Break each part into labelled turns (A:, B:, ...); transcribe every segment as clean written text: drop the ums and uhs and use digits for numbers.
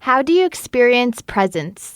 A: How do you experience presence?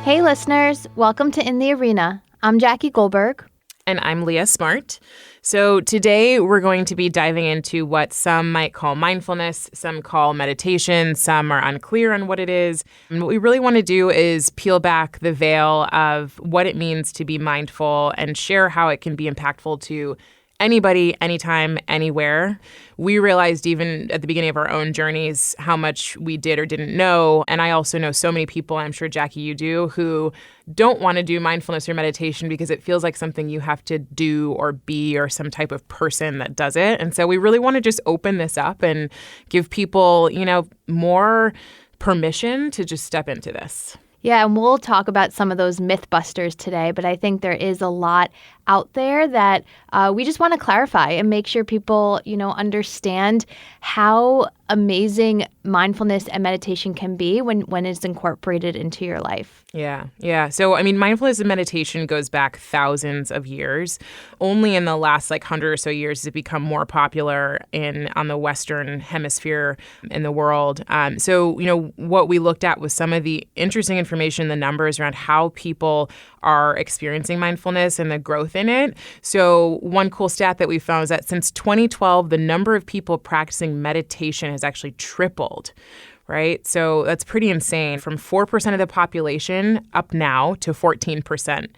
A: Hey listeners, welcome to In the Arena. I'm Jackie Goldberg.
B: And I'm Leah Smart. So today we're going to be diving into what some might call mindfulness, some call meditation, some are unclear on what it is. And what we really want to do is peel back the veil of what it means to be mindful and share how it can be impactful to anybody, anytime, anywhere. We realized even at the beginning of our own journeys how much we did or didn't know. And I also know so many people, I'm sure, Jackie, you do, who don't want to do mindfulness or meditation because it feels like something you have to do or be or some type of person that does it. And so we really want to just open this up and give people, more permission to just step into this.
A: Yeah, and we'll talk about some of those myth busters today, but I think there is a lot out there that we just want to clarify and make sure people, understand how amazing mindfulness and meditation can be when it's incorporated into your life.
B: Yeah. So, mindfulness and meditation goes back thousands of years. Only in the last 100 or so years has it become more popular on the Western hemisphere in the world. So, what we looked at was some of the interesting information, the numbers around how people are experiencing mindfulness and the growth in it. So one cool stat that we found is that since 2012, the number of people practicing meditation has actually tripled, right? So that's pretty insane, from 4% of the population up now to 14%.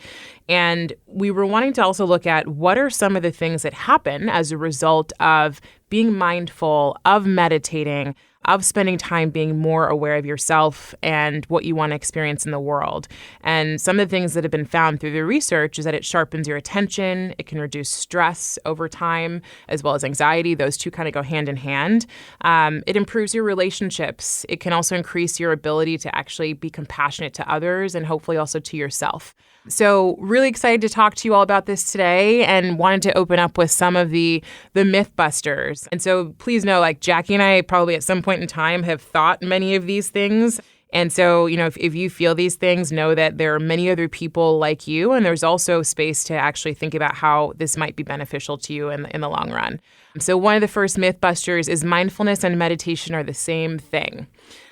B: And we were wanting to also look at what are some of the things that happen as a result of being mindful, of meditating, of spending time being more aware of yourself and what you want to experience in the world. And some of the things that have been found through the research is that it sharpens your attention, it can reduce stress over time, as well as anxiety. Those two kind of go hand in hand. It improves your relationships. It can also increase your ability to actually be compassionate to others and hopefully also to yourself. So really excited to talk to you all about this today and wanted to open up with some of the myth busters. And so please know, Jackie and I probably at some point in time have thought many of these things. And so, if you feel these things, know that there are many other people like you, and there's also space to actually think about how this might be beneficial to you in the long run. So one of the first myth busters is mindfulness and meditation are the same thing.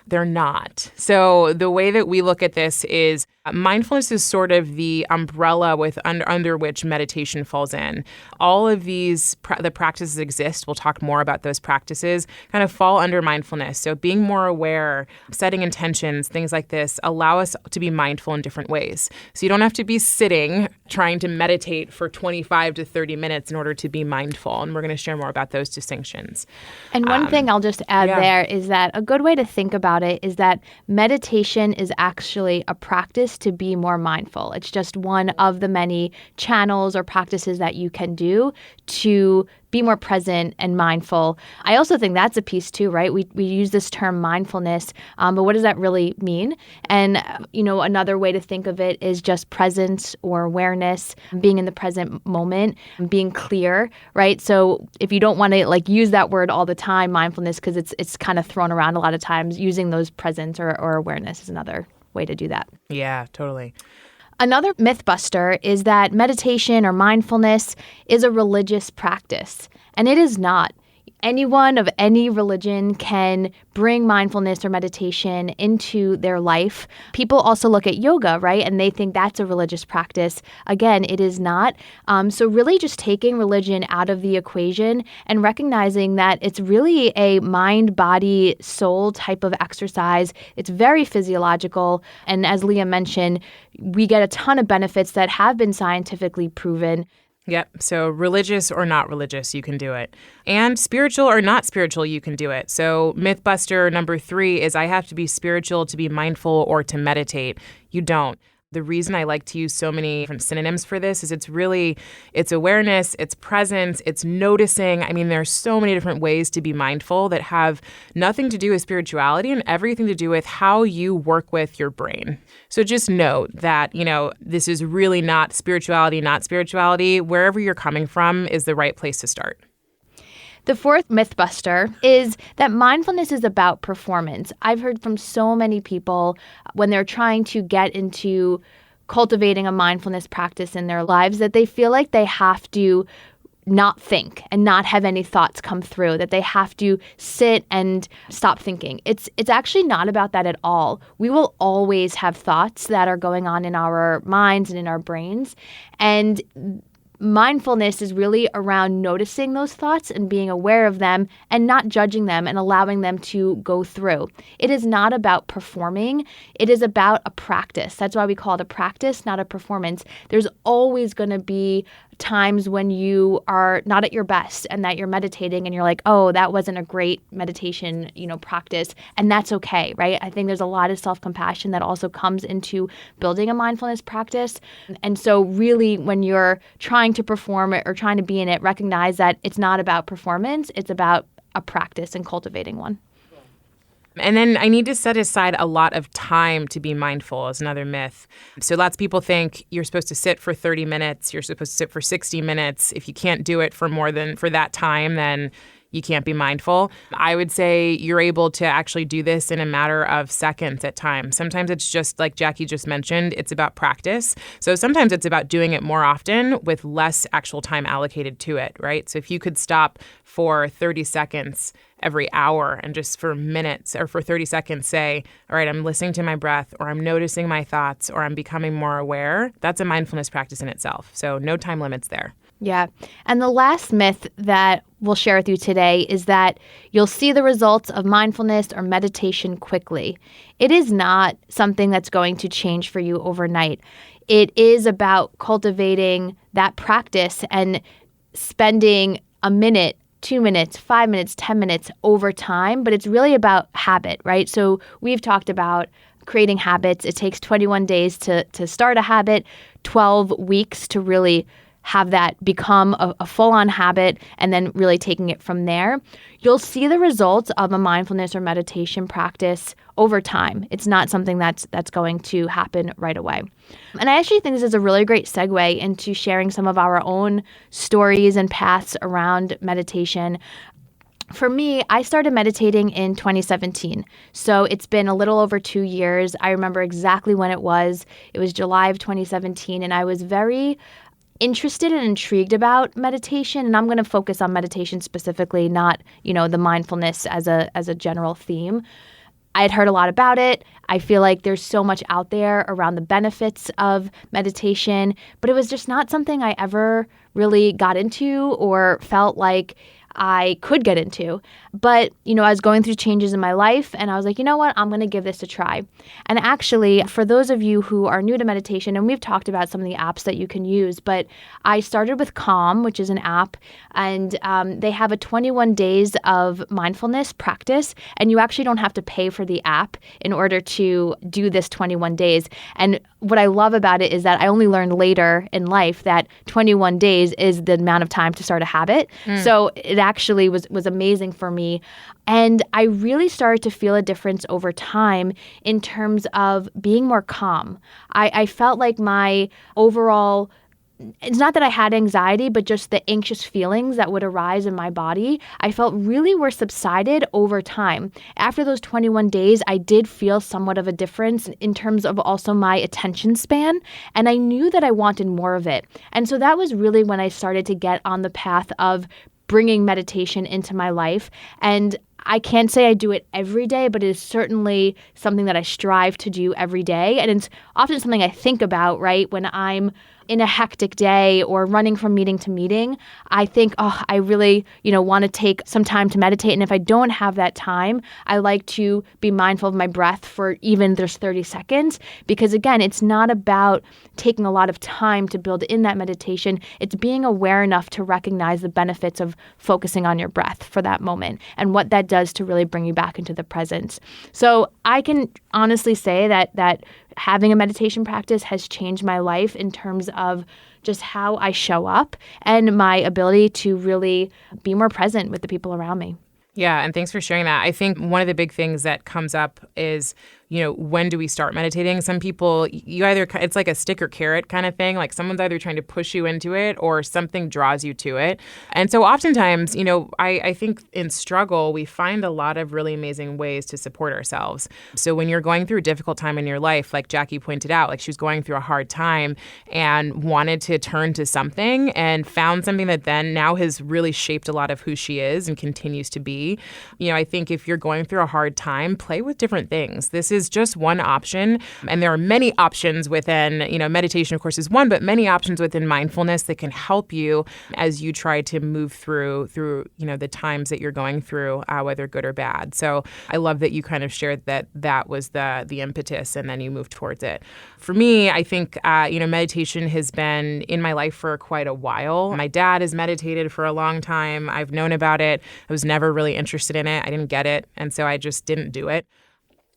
B: They're not. So the way that we look at this is mindfulness is sort of the umbrella under which meditation falls in. All of these, the practices exist. We'll talk more about those practices, kind of fall under mindfulness. So being more aware, setting intentions, things like this allow us to be mindful in different ways. So you don't have to be sitting trying to meditate for 25 to 30 minutes in order to be mindful. And we're going to share more about those distinctions.
A: And one thing I'll just add there is that a good way to think about it is that meditation is actually a practice to be more mindful. It's just one of the many channels or practices that you can do to be more present and mindful. I also think that's a piece too, right? We use this term mindfulness, but what does that really mean? And, another way to think of it is just presence or awareness, being in the present moment, being clear, right? So if you don't want to use that word all the time, mindfulness, because it's kind of thrown around a lot of times, using those presence or awareness is another way to do that.
B: Yeah, totally.
A: Another myth buster is that meditation or mindfulness is a religious practice, and it is not. Anyone of any religion can bring mindfulness or meditation into their life. People also look at yoga, right? And they think that's a religious practice. Again, it is not. So really just taking religion out of the equation and recognizing that it's really a mind, body, soul type of exercise. It's very physiological. And as Leah mentioned, we get a ton of benefits that have been scientifically proven.
B: Yep. So religious or not religious, you can do it. And spiritual or not spiritual, you can do it. So Mythbuster number 3 is I have to be spiritual to be mindful or to meditate. You don't. The reason I like to use so many different synonyms for this is it's awareness, it's presence, it's noticing. I mean, there's so many different ways to be mindful that have nothing to do with spirituality and everything to do with how you work with your brain. So just note that, this is really not spirituality. Wherever you're coming from is the right place to start.
A: The fourth mythbuster is that mindfulness is about performance. I've heard from so many people when they're trying to get into cultivating a mindfulness practice in their lives that they feel like they have to not think and not have any thoughts come through, that they have to sit and stop thinking. It's actually not about that at all. We will always have thoughts that are going on in our minds and in our brains. And mindfulness is really around noticing those thoughts and being aware of them and not judging them and allowing them to go through. It is not about performing. It is about a practice. That's why we call it a practice, not a performance. There's always going to be times when you are not at your best and that you're meditating and you're like, oh, that wasn't a great meditation, practice. And that's okay, right? I think there's a lot of self-compassion that also comes into building a mindfulness practice. And so really when you're trying to perform it or trying to be in it, recognize that it's not about performance. It's about a practice and cultivating one.
B: And then I need to set aside a lot of time to be mindful is another myth. So lots of people think you're supposed to sit for 30 minutes, you're supposed to sit for 60 minutes. If you can't do it for that time, then you can't be mindful. I would say you're able to actually do this in a matter of seconds at times. Sometimes it's just like Jackie just mentioned, it's about practice. So sometimes it's about doing it more often with less actual time allocated to it, right? So if you could stop for 30 seconds every hour and just for minutes or for 30 seconds say, all right, I'm listening to my breath or I'm noticing my thoughts or I'm becoming more aware, that's a mindfulness practice in itself. So no time limits there.
A: Yeah. And the last myth that we'll share with you today is that you'll see the results of mindfulness or meditation quickly. It is not something that's going to change for you overnight. It is about cultivating that practice and spending a minute, 2 minutes, 5 minutes, 10 minutes over time, but it's really about habit, right? So we've talked about creating habits. It takes 21 days to start a habit, 12 weeks to really have that become a full-on habit, and then really taking it from there. You'll see the results of a mindfulness or meditation practice over time. It's not something that's going to happen right away. And I actually think this is a really great segue into sharing some of our own stories and paths around meditation. For me, I started meditating in 2017. So it's been a little over 2 years. I remember exactly when it was. It was July of 2017, and I was very interested and intrigued about meditation, and I'm going to focus on meditation specifically, not, the mindfulness as a general theme. I had heard a lot about it. I feel like there's so much out there around the benefits of meditation, but it was just not something I ever really got into or felt like I could get into. But, I was going through changes in my life and I was like, you know what, I'm going to give this a try. And actually, for those of you who are new to meditation, and we've talked about some of the apps that you can use, but I started with Calm, which is an app, and they have a 21 days of mindfulness practice, and you actually don't have to pay for the app in order to do this 21 days. And what I love about it is that I only learned later in life that 21 days is the amount of time to start a habit. So it actually was amazing for me. And I really started to feel a difference over time in terms of being more calm. I felt like my overall, it's not that I had anxiety, but just the anxious feelings that would arise in my body, I felt really were subsided over time. After those 21 days, I did feel somewhat of a difference in terms of also my attention span, and I knew that I wanted more of it. And so that was really when I started to get on the path of bringing meditation into my life. And I can't say I do it every day, but it is certainly something that I strive to do every day. And it's often something I think about, right? When I'm in a hectic day or running from meeting to meeting, I think, I really, want to take some time to meditate. And if I don't have that time, I like to be mindful of my breath for even there's 30 seconds. Because again, it's not about taking a lot of time to build in that meditation. It's being aware enough to recognize the benefits of focusing on your breath for that moment and what that does to really bring you back into the present. So I can honestly say that having a meditation practice has changed my life in terms of just how I show up and my ability to really be more present with the people around me.
B: Yeah, and thanks for sharing that. I think one of the big things that comes up is when do we start meditating? Some people, it's like a stick or carrot kind of thing. Like someone's either trying to push you into it or something draws you to it. And so oftentimes, I think in struggle, we find a lot of really amazing ways to support ourselves. So when you're going through a difficult time in your life, like Jackie pointed out, like she was going through a hard time and wanted to turn to something and found something that then now has really shaped a lot of who she is and continues to be. I think if you're going through a hard time, play with different things. This is just one option. And there are many options within, meditation, of course, is one, but many options within mindfulness that can help you as you try to move through, the times that you're going through, whether good or bad. So I love that you kind of shared that was the impetus and then you moved towards it. For me, I think, meditation has been in my life for quite a while. My dad has meditated for a long time. I've known about it. I was never really interested in it. I didn't get it. And so I just didn't do it.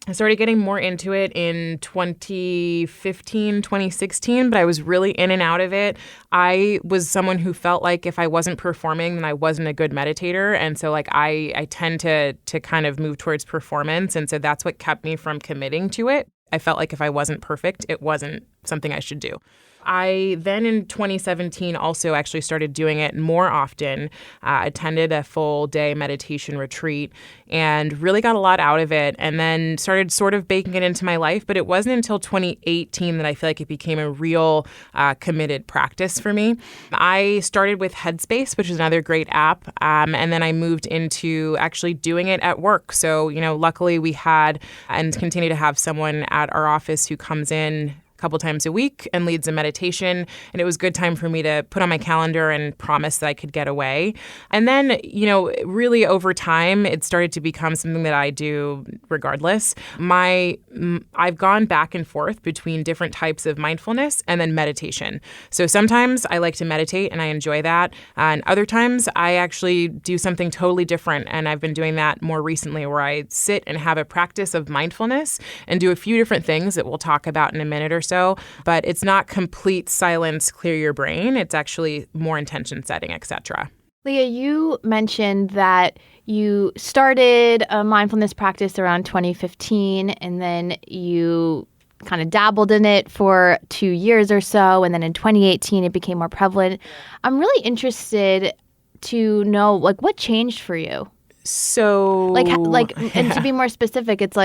B: I started getting more into it in 2015, 2016, but I was really in and out of it. I was someone who felt like if I wasn't performing, then I wasn't a good meditator. And so I tend to kind of move towards performance. And so that's what kept me from committing to it. I felt like if I wasn't perfect, it wasn't something I should do. I then in 2017 also actually started doing it more often, attended a full day meditation retreat and really got a lot out of it and then started sort of baking it into my life. But it wasn't until 2018 that I feel like it became a real committed practice for me. I started with Headspace, which is another great app. And then I moved into actually doing it at work. So, luckily we had and continue to have someone at our office who comes in couple times a week and leads a meditation. And it was a good time for me to put on my calendar and promise that I could get away. And then, really over time, it started to become something that I do regardless. I've gone back and forth between different types of mindfulness and then meditation. So sometimes I like to meditate and I enjoy that. And other times I actually do something totally different. And I've been doing that more recently where I sit and have a practice of mindfulness and do a few different things that we'll talk about in a minute or so, but it's not complete silence, clear your brain. It's actually more intention setting, etc.
A: Leah, you mentioned that you started a mindfulness practice around 2015, and then you kind of dabbled in it for 2 years or so, and then in 2018 it became more prevalent. I'm really interested to know, what changed for you?
B: So,
A: and to be more specific, it's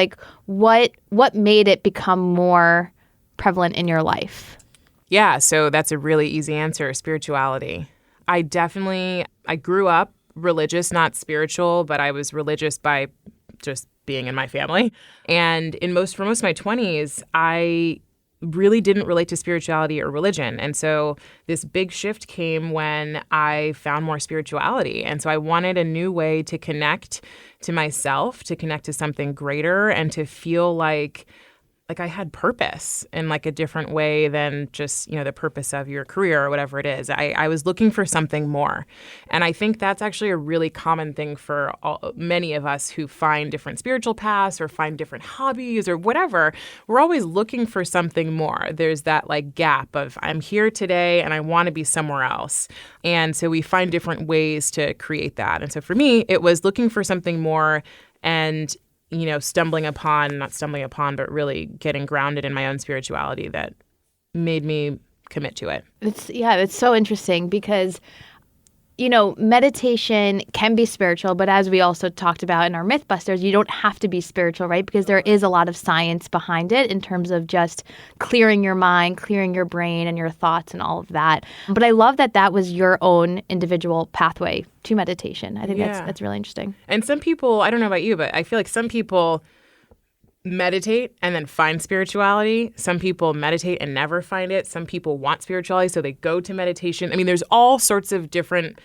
A: what made it become more prevalent in your life?
B: Yeah, so that's a really easy answer, spirituality. I grew up religious, not spiritual, but I was religious by just being in my family. And for most of my 20s, I really didn't relate to spirituality or religion. And so this big shift came when I found more spirituality. And so I wanted a new way to connect to myself, to connect to something greater, and to feel like I had purpose in a different way than just, the purpose of your career or whatever it is. I was looking for something more. And I think that's actually a really common thing for many of us who find different spiritual paths or find different hobbies or whatever. We're always looking for something more. There's that gap of I'm here today and I want to be somewhere else. And so we find different ways to create that. And so for me, it was looking for something more and not stumbling upon, but really getting grounded in my own spirituality that made me commit to it.
A: It's so interesting because, meditation can be spiritual, but as we also talked about in our Mythbusters, you don't have to be spiritual, right? Because there is a lot of science behind it in terms of just clearing your mind, clearing your brain and your thoughts and all of that. But I love that was your own individual pathway to meditation. I think that's really interesting.
B: And some people, I don't know about you, but I feel like some people meditate and then find spirituality. Some people meditate and never find it. Some people want spirituality, so they go to meditation. I mean, there's all sorts of different,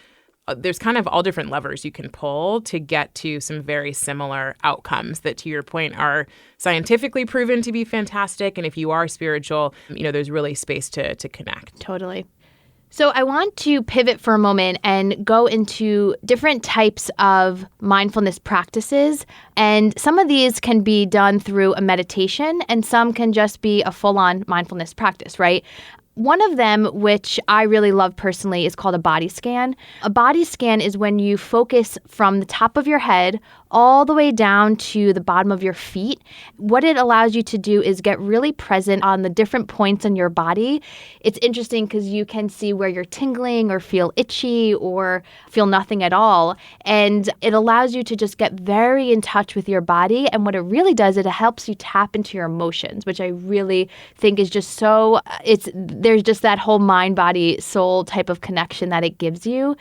B: there's kind of all different levers you can pull to get to some very similar outcomes that, to your point, are scientifically proven to be fantastic. And if you are spiritual, there's really space to connect.
A: Totally. So I want to pivot for a moment and go into different types of mindfulness practices. And some of these can be done through a meditation and some can just be a full-on mindfulness practice, right? One of them, which I really love personally, is called a body scan. A body scan is when you focus from the top of your head all the way down to the bottom of your feet. What it allows you to do is get really present on the different points in your body. It's interesting because you can see where you're tingling or feel itchy or feel nothing at all. And it allows you to just get very in touch with your body. And what it really does, it helps you tap into your emotions, which I really think is just so, there's just that whole mind, body, soul type of connection that it gives you.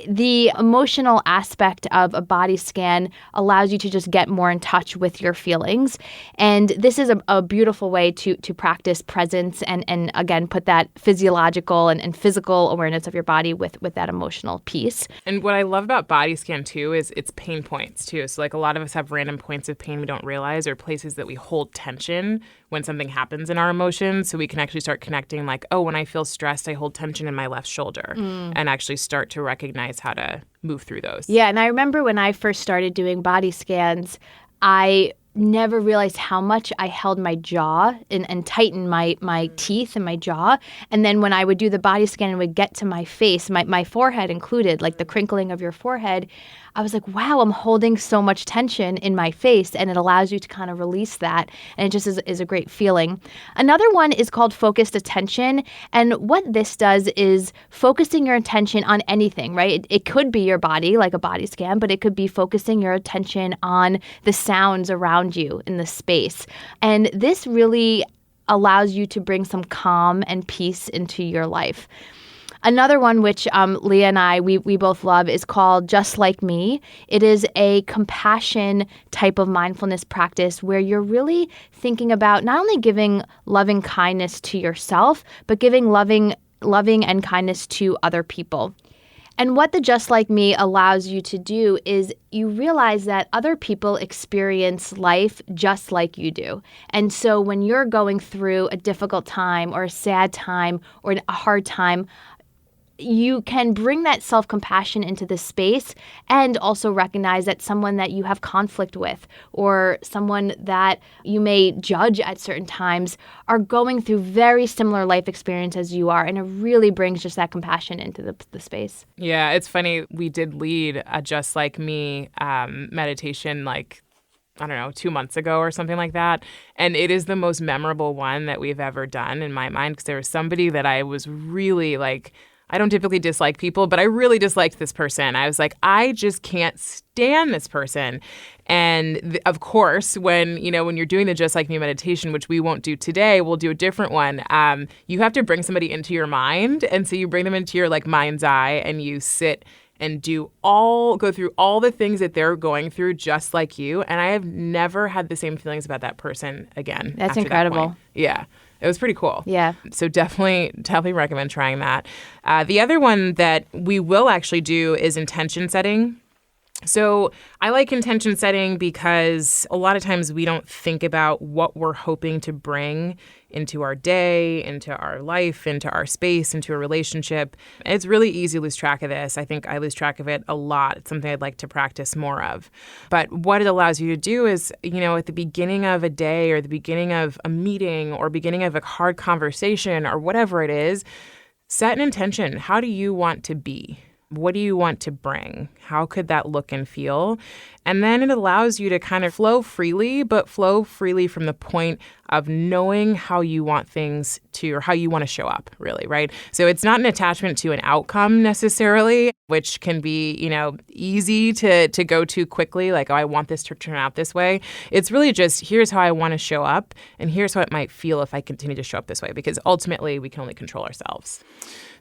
A: The emotional aspect of a body scan allows you to just get more in touch with your feelings. And this is a beautiful way to practice presence and again, put that physiological and physical awareness of your body with that emotional piece.
B: And what I love about body scan too is it's pain points too. So like a lot of us have random points of pain we don't realize, or places that we hold tension when something happens in our emotions. So we can actually start connecting like, oh, when I feel stressed, I hold tension in my left shoulder, and actually start to recognize how to move through those.
A: Yeah. And I remember when I first started doing body scans, I never realized how much I held my jaw and tightened my teeth and my jaw. And then when I would do the body scan and would get to my face, my forehead included, like the crinkling of your forehead, I was like, wow, I'm holding so much tension in my face, and it allows you to kind of release that. And it just is a great feeling. Another one is called focused attention. And what this does is focusing your attention on anything, right? It could be your body, like a body scan, but it could be focusing your attention on the sounds around you in the space. And this really allows you to bring some calm and peace into your life. Another one, which Leah and I, we both love, is called Just Like Me. It is a compassion type of mindfulness practice where you're really thinking about not only giving loving kindness to yourself, but giving loving and kindness to other people. And what the Just Like Me allows you to do is you realize that other people experience life just like you do. And so when you're going through a difficult time or a sad time or a hard time, you can bring that self-compassion into this space and also recognize that someone that you have conflict with or someone that you may judge at certain times are going through very similar life experience as you are. And it really brings just that compassion into the space.
B: Yeah, it's funny. We did lead a Just Like Me meditation like, I don't know, 2 months ago or something like that. And it is the most memorable one that we've ever done in my mind, because there was somebody that I was really like, I don't typically dislike people, but I really disliked this person. I was like, I just can't stand this person. And of course, when you're doing the Just Like Me meditation, which we won't do today, we'll do a different one. You have to bring somebody into your mind. And so you bring them into your like mind's eye, and you sit and go through all the things that they're going through just like you. And I have never had the same feelings about that person again.
A: That's incredible.
B: Yeah. It was pretty cool.
A: Yeah.
B: So definitely recommend trying that. The other one that we will actually do is intention setting. So I like intention setting because a lot of times we don't think about what we're hoping to bring into our day, into our life, into our space, into a relationship. It's really easy to lose track of this. I think I lose track of it a lot. It's something I'd like to practice more of. But what it allows you to do is, at the beginning of a day or the beginning of a meeting or beginning of a hard conversation or whatever it is, set an intention. How do you want to be? What do you want to bring? How could that look and feel? And then it allows you to kind of flow freely, but flow freely from the point of knowing how you want things to, or how you want to show up, really, right? So it's not an attachment to an outcome necessarily, which can be, easy to go to quickly, like, oh, I want this to turn out this way. It's really just, here's how I want to show up, and here's how it might feel if I continue to show up this way, because ultimately we can only control ourselves.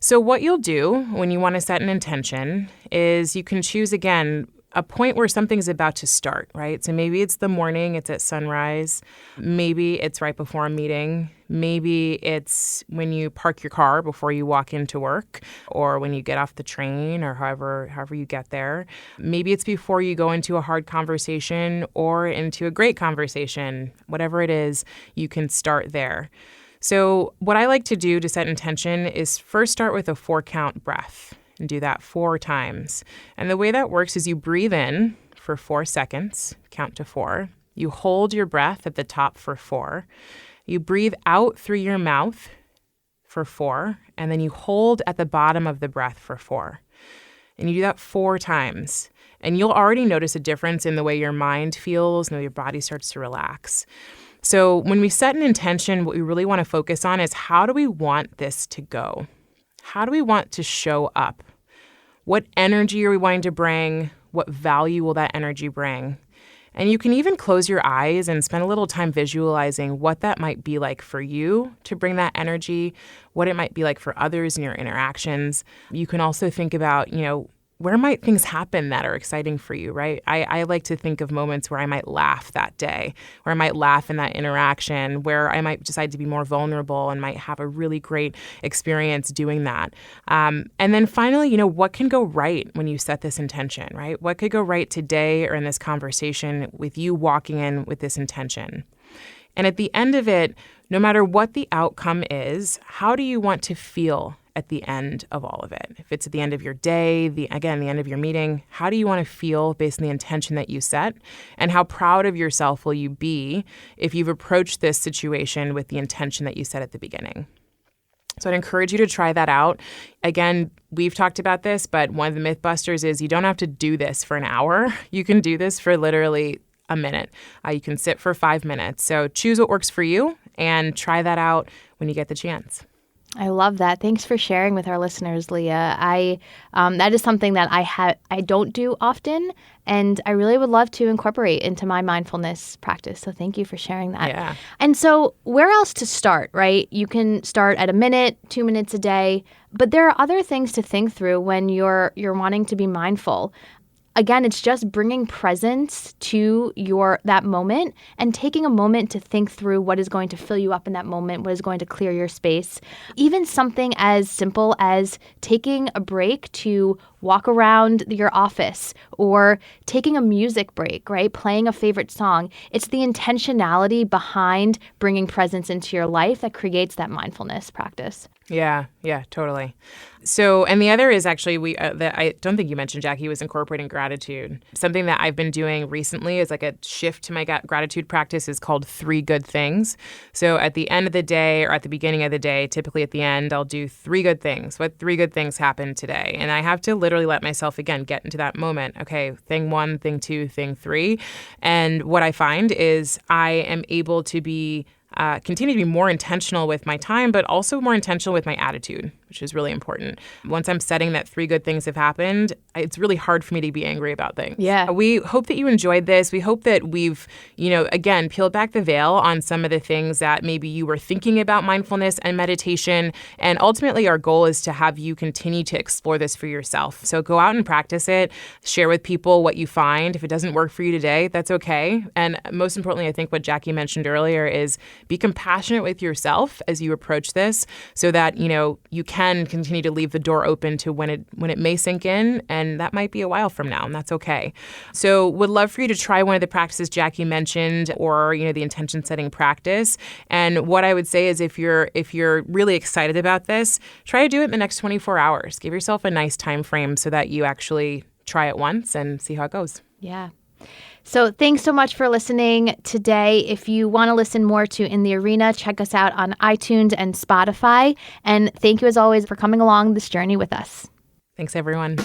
B: So what you'll do when you want to set an intention is you can choose, again, a point where something's about to start, right? So maybe it's the morning, it's at sunrise. Maybe it's right before a meeting. Maybe it's when you park your car before you walk into work, or when you get off the train, or however you get there. Maybe it's before you go into a hard conversation or into a great conversation. Whatever it is, you can start there. So what I like to do to set intention is first start with a 4-count breath and do that 4 times. And the way that works is you breathe in for 4 seconds, count to 4. You hold your breath at the top for 4. You breathe out through your mouth for 4, and then you hold at the bottom of the breath for 4. And you do that 4 times. And you'll already notice a difference in the way your mind feels and the way your body starts to relax. So when we set an intention, what we really want to focus on is, how do we want this to go? How do we want to show up? What energy are we wanting to bring? What value will that energy bring? And you can even close your eyes and spend a little time visualizing what that might be like for you to bring that energy, what it might be like for others in your interactions. You can also think about, where might things happen that are exciting for you, right? I like to think of moments where I might laugh that day, where I might laugh in that interaction, where I might decide to be more vulnerable and might have a really great experience doing that. And then finally, what can go right when you set this intention, right? What could go right today or in this conversation with you walking in with this intention? And at the end of it, no matter what the outcome is, how do you want to feel at the end of all of it? If it's at the end of your day, the end of your meeting, how do you want to feel based on the intention that you set? And how proud of yourself will you be if you've approached this situation with the intention that you set at the beginning? So I'd encourage you to try that out. Again, we've talked about this, but one of the Mythbusters is you don't have to do this for an hour. You can do this for literally a minute. You can sit for 5 minutes. So choose what works for you and try that out when you get the chance.
A: I love that. Thanks for sharing with our listeners, Leah. That is something that I don't do often, and I really would love to incorporate into my mindfulness practice. So thank you for sharing that.
B: Yeah.
A: And so where else to start, right? You can start at a minute, 2 minutes a day, but there are other things to think through when you're wanting to be mindful. Again, it's just bringing presence to that moment and taking a moment to think through what is going to fill you up in that moment, what is going to clear your space. Even something as simple as taking a break to walk around your office or taking a music break, right? Playing a favorite song. It's the intentionality behind bringing presence into your life that creates that mindfulness practice.
B: Yeah, totally. So, and the other is actually, that I don't think you mentioned, Jackie, was incorporating gratitude. Something that I've been doing recently is like a shift to my gratitude practice is called 3 good things. So at the end of the day or at the beginning of the day, typically at the end, I'll do 3 good things. What 3 good things happened today? And I have to literally let myself, again, get into that moment. Okay, thing 1, thing 2, thing 3. And what I find is I am able to continue to be more intentional with my time, but also more intentional with my attitude, which is really important. Once I'm setting that 3 good things have happened, it's really hard for me to be angry about things.
A: Yeah.
B: We hope that you enjoyed this. We hope that we've, again, peeled back the veil on some of the things that maybe you were thinking about mindfulness and meditation. And ultimately, our goal is to have you continue to explore this for yourself. So go out and practice it. Share with people what you find. If it doesn't work for you today, that's okay. And most importantly, I think what Jackie mentioned earlier is be compassionate with yourself as you approach this so that, you can continue to leave the door open to when it may sink in, and that might be a while from now, and that's okay. So would love for you to try one of the practices Jackie mentioned or, the intention setting practice. And what I would say is if you're really excited about this, try to do it in the next 24 hours. Give yourself a nice time frame so that you actually try it once and see how it goes.
A: Yeah. So thanks so much for listening today. If you want to listen more to In the Arena, check us out on iTunes and Spotify. And thank you as always for coming along this journey with us.
B: Thanks, everyone.